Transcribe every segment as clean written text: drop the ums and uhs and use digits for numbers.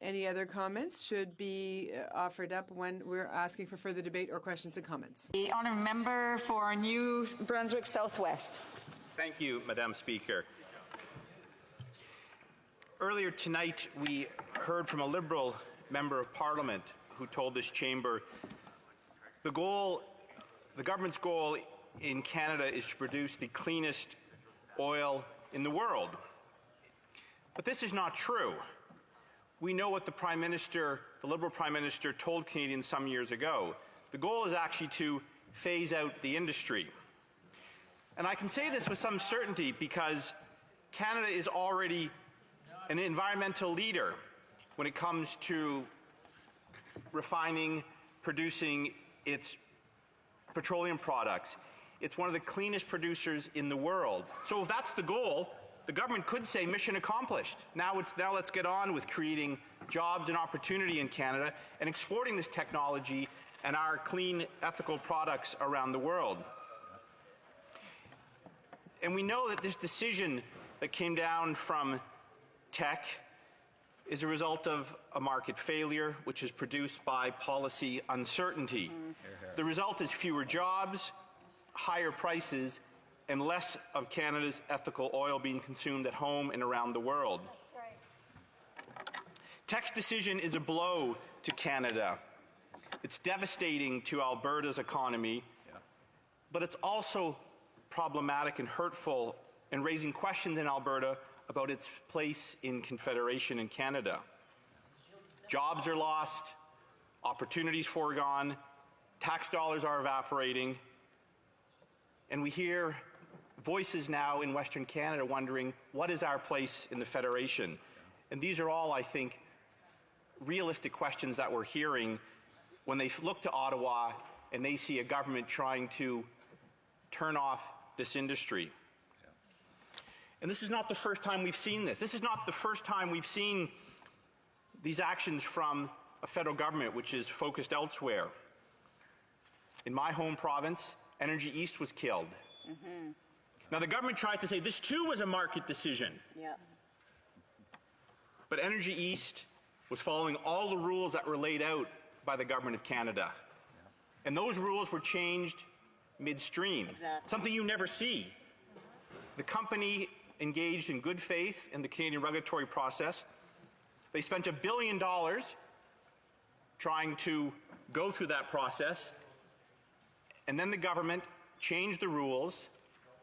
Any other comments should be offered up when we're asking for further debate or questions and comments. The honourable member for New Brunswick Southwest. Thank you, Madam Speaker. Earlier tonight, we heard from a Liberal member of Parliament who told this chamber the government's goal in Canada is to produce the cleanest oil in the world. But this is not true. We know what the Prime Minister, the Liberal Prime Minister, told Canadians some years ago. The goal is actually to phase out the industry. And I can say this with some certainty because Canada is already an environmental leader when it comes to refining, producing its petroleum products. It's one of the cleanest producers in the world. So if that's the goal, the government could say mission accomplished. Now let's get on with creating jobs and opportunity in Canada and exporting this technology and our clean, ethical products around the world. And we know that this decision that came down from Teck is a result of a market failure, which is produced by policy uncertainty. The result is fewer jobs, higher prices, and less of Canada's ethical oil being consumed at home and around the world. That's right. Teck's decision is a blow to Canada. It's devastating to Alberta's economy, but it's also problematic and hurtful and raising questions in Alberta about its place in Confederation in Canada. Jobs are lost, opportunities foregone, tax dollars are evaporating, and we hear voices now in Western Canada wondering, what is our place in the Federation? And these are all, I think, realistic questions that we're hearing when they look to Ottawa and they see a government trying to turn off this industry. And this is not the first time we've seen this. This is not the first time we've seen these actions from a federal government which is focused elsewhere. In my home province, Energy East was killed. Now, the government tried to say this too was a market decision. But Energy East was following all the rules that were laid out by the Government of Canada. And those rules were changed midstream, something you never see. The company engaged in good faith in the Canadian regulatory process. They spent $1 billion trying to go through that process, and then the government changed the rules.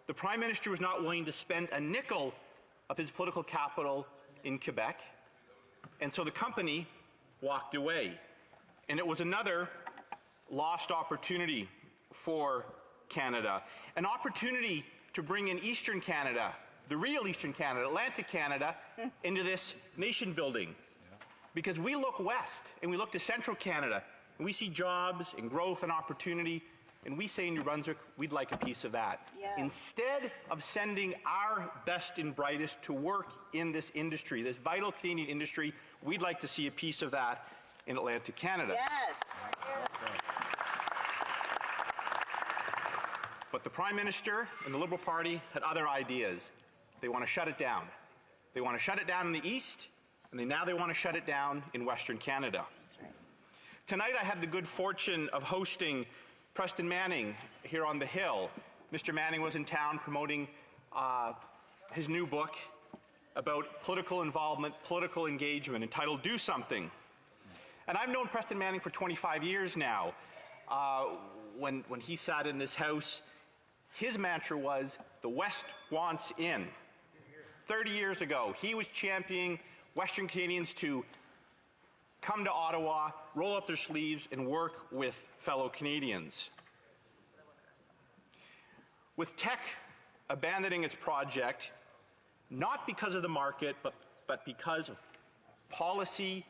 The Prime Minister was not willing to spend a nickel of his political capital in Quebec, and so the company walked away. And it was another lost opportunity for Canada, an opportunity to bring in Eastern Canada, the real Eastern Canada, Atlantic Canada, into this nation building. Because we look west and we look to Central Canada and we see jobs and growth and opportunity, and we say in New Brunswick, we'd like a piece of that. Instead of sending our best and brightest to work in this industry, this vital Canadian industry, we'd like to see a piece of that in Atlantic Canada. But the Prime Minister and the Liberal Party had other ideas. They want to shut it down. They want to shut it down in the East, and now they want to shut it down in Western Canada. Tonight I had the good fortune of hosting Preston Manning here on the Hill. Mr. Manning was in town promoting his new book about political involvement, political engagement, entitled Do Something. And I've known Preston Manning for 25 years now. When he sat in this house, his mantra was, the West wants in. 30 years ago, he was championing Western Canadians to come to Ottawa, roll up their sleeves, and work with fellow Canadians. With Teck abandoning its project, not because of the market, but because of policy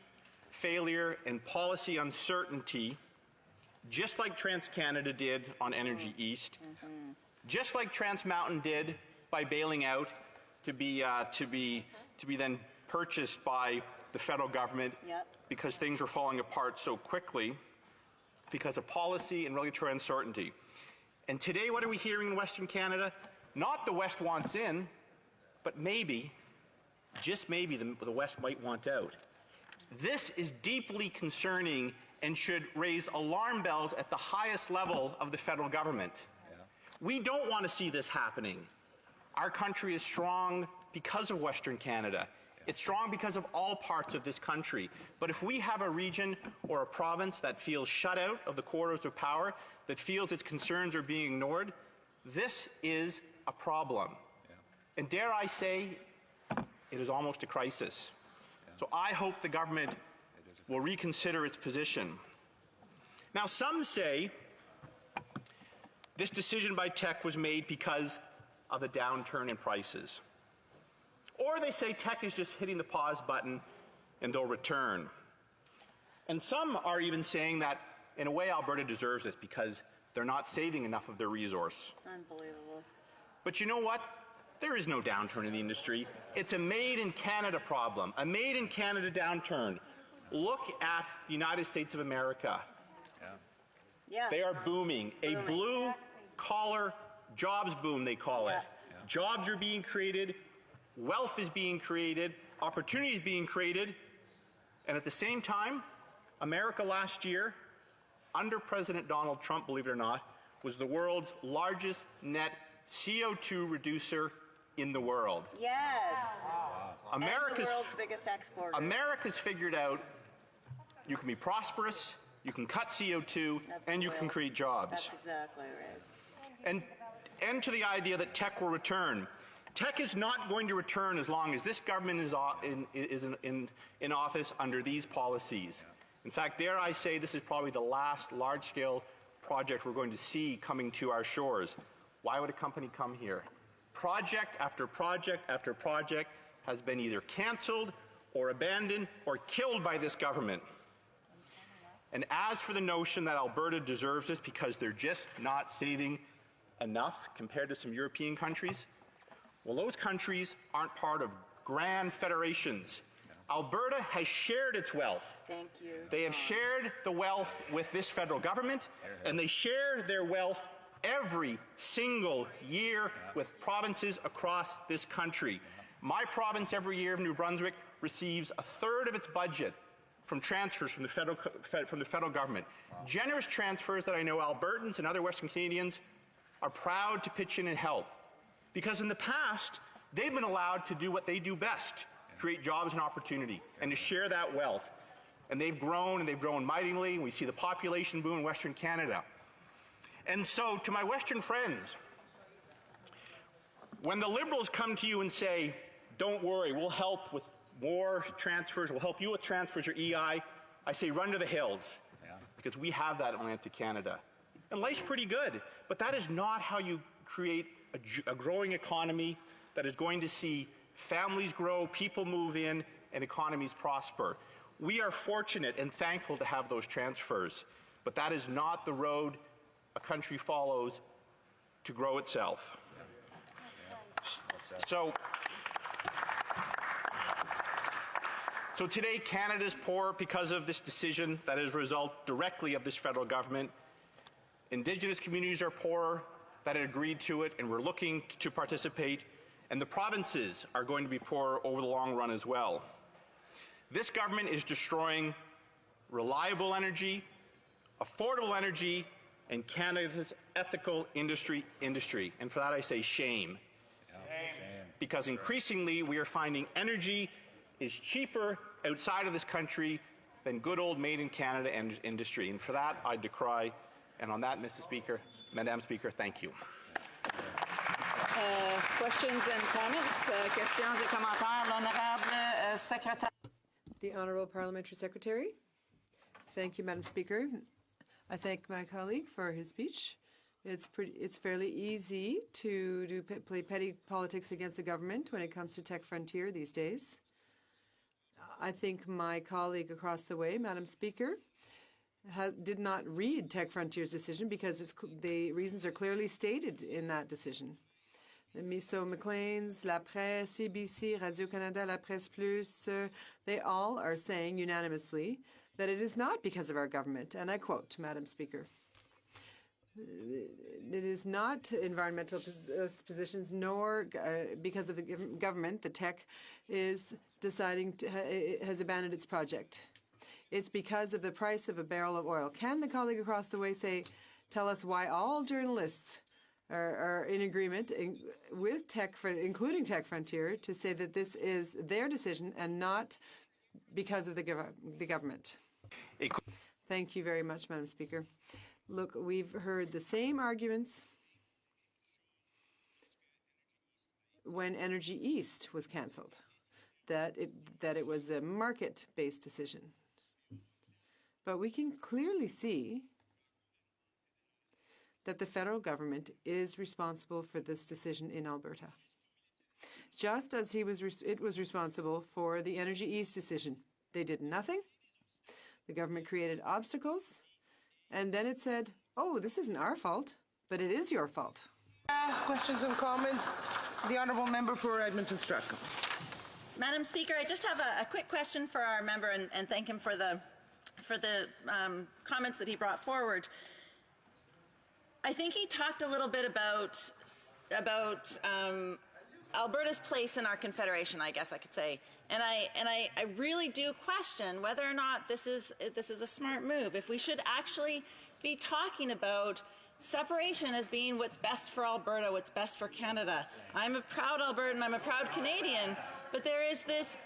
failure and policy uncertainty, just like TransCanada did on Energy East, just like Trans Mountain did by bailing out to be then purchased by the federal government because things were falling apart so quickly because of policy and regulatory uncertainty. And today, what are we hearing in Western Canada? Not the West wants in, but maybe, just maybe, the West might want out. This is deeply concerning and should raise alarm bells at the highest level of the federal government. We don't want to see this happening. Our country is strong because of Western Canada. It's strong because of all parts of this country. But if we have a region or a province that feels shut out of the corridors of power, that feels its concerns are being ignored, this is a problem. And dare I say, it is almost a crisis. So I hope the government will reconsider its position. Now, some say this decision by Teck was made because of the downturn in prices. Or they say Teck is just hitting the pause button and they'll return. And some are even saying that, in a way, Alberta deserves this because they're not saving enough of their resource. Unbelievable. But you know what? There is no downturn in the industry. It's a made-in-Canada problem, a made-in-Canada downturn. Look at the United States of America. Yeah. They are booming. A blue-collar jobs boom, they call it. Jobs are being created, wealth is being created, opportunity is being created, and at the same time, America last year, under President Donald Trump, believe it or not, was the world's largest net CO2 reducer in the world. Yes. And the America's world's biggest exporter. America's figured out you can be prosperous, you can cut CO2, and you can create jobs. That's exactly right. And to the idea that Teck will return. Teck is not going to return as long as this government is in office under these policies. In fact, dare I say, this is probably the last large-scale project we're going to see coming to our shores. Why would a company come here? Project after project after project has been either canceled or abandoned or killed by this government. And as for the notion that Alberta deserves this because they're just not saving enough compared to some European countries, well, those countries aren't part of grand federations. Alberta has shared its wealth. Thank you. They have shared the wealth with this federal government, and they share their wealth every single year with provinces across this country. My province every year of New Brunswick receives a third of its budget from transfers from the federal government. Generous transfers that I know Albertans and other Western Canadians are proud to pitch in and help. Because in the past, they've been allowed to do what they do best, create jobs and opportunity, and to share that wealth. And they've grown mightily, and we see the population boom in Western Canada. And so, to my Western friends, when the Liberals come to you and say, don't worry, we'll help with more transfers, we'll help you with transfers or EI, I say run to the hills, because we have that in Atlantic Canada. And life's pretty good, but that is not how you create a growing economy that is going to see families grow, people move in, and economies prosper. We are fortunate and thankful to have those transfers, but that is not the road a country follows to grow itself. So today, Canada is poor because of this decision that is a result directly of this federal government. Indigenous communities are poorer that had agreed to it and were looking to participate, and the provinces are going to be poorer over the long run as well. This government is destroying reliable energy, affordable energy, and Canada's ethical industry. And for that I say shame. Because increasingly we are finding energy is cheaper outside of this country than good old made-in-Canada industry. And for that I decry. And on that, Madam Speaker, thank you. Questions and comments? Questions et commentaires. L'honorable secrétaire. The Honourable Parliamentary Secretary. Thank you, Madam Speaker. I thank my colleague for his speech. It's fairly easy to play petty politics against the government when it comes to Teck Frontier these days. I think my colleague across the way, Madam Speaker, did not read Teck Frontier's decision because the reasons are clearly stated in that decision. The Miso Maclean's, La Presse, CBC, Radio-Canada, La Presse Plus, they all are saying unanimously that it is not because of our government. And I quote, Madam Speaker, it is not environmental positions nor because of the government. The Teck is has abandoned its project. It's because of the price of a barrel of oil. Can the colleague across the way tell us why all journalists are in agreement with including Teck Frontier, to say that this is their decision and not because of the government? Thank you very much, Madam Speaker. Look, we've heard the same arguments when Energy East was cancelled, that it was a market-based decision. But we can clearly see that the federal government is responsible for this decision in Alberta, just as it was responsible for the Energy East decision. They did nothing. The government created obstacles, and then it said, oh, this isn't our fault, but it is your fault. Questions and comments? The honourable member for Edmonton-Strathcona. Madam Speaker, I just have a quick question for our member, and thank him for the comments that he brought forward. I think he talked a little bit about Alberta's place in our confederation, I guess I could say, and I really do question whether or not this is a smart move. If we should actually be talking about separation as being what's best for Alberta, what's best for Canada. I'm a proud Albertan, I'm a proud Canadian, but there is this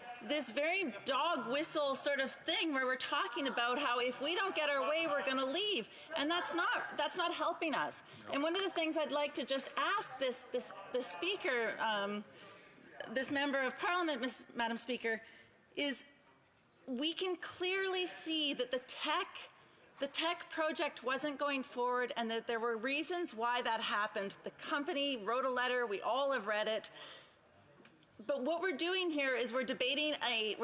very dog whistle sort of thing where we're talking about how if we don't get our way, we're going to leave, and that's not helping us. And one of the things I'd like to just ask this speaker, this member of Parliament, Madam Speaker, is we can clearly see that the Teck project wasn't going forward, and that there were reasons why that happened. The company wrote a letter. We all have read it. But what we're doing here is we're debating a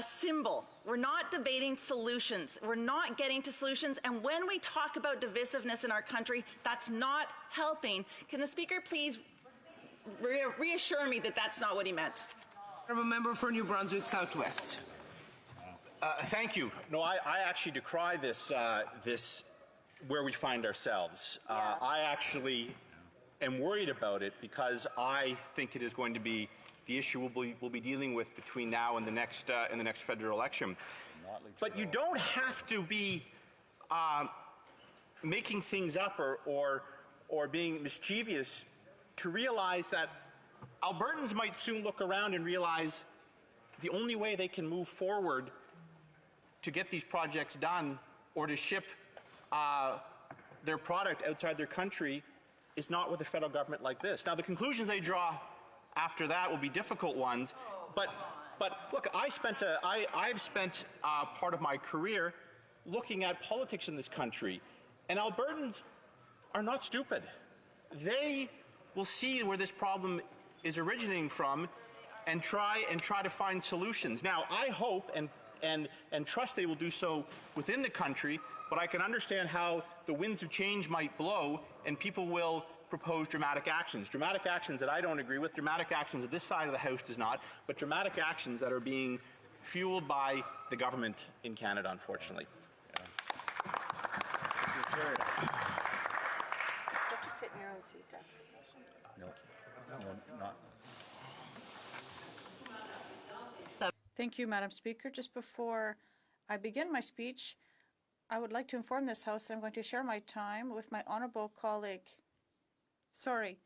symbol. We're not debating solutions. We're not getting to solutions. And when we talk about divisiveness in our country, that's not helping. Can the Speaker please reassure me that that's not what he meant? Honourable member for New Brunswick Southwest. Thank you. No, I actually decry this where we find ourselves. I actually am worried about it because I think it is going to be the issue we'll be dealing with between now and the next federal election. But you don't have to be making things up or being mischievous to realize that Albertans might soon look around and realize the only way they can move forward to get these projects done or to ship their product outside their country is not with a federal government like this. Now, the conclusions they draw after that will be difficult ones, but look, I've spent part of my career looking at politics in this country, and Albertans are not stupid. They will see where this problem is originating from and try to find solutions. Now, I hope and trust they will do so within the country, but I can understand how the winds of change might blow and people will propose dramatic actions that I don't agree with, dramatic actions that this side of the House does not, but dramatic actions that are being fueled by the government in Canada, unfortunately. Get to sit in your own seat, ask a question. No, not. Thank you, Madam Speaker. Just before I begin my speech, I would like to inform this House that I'm going to share my time with my honourable colleague. Sorry,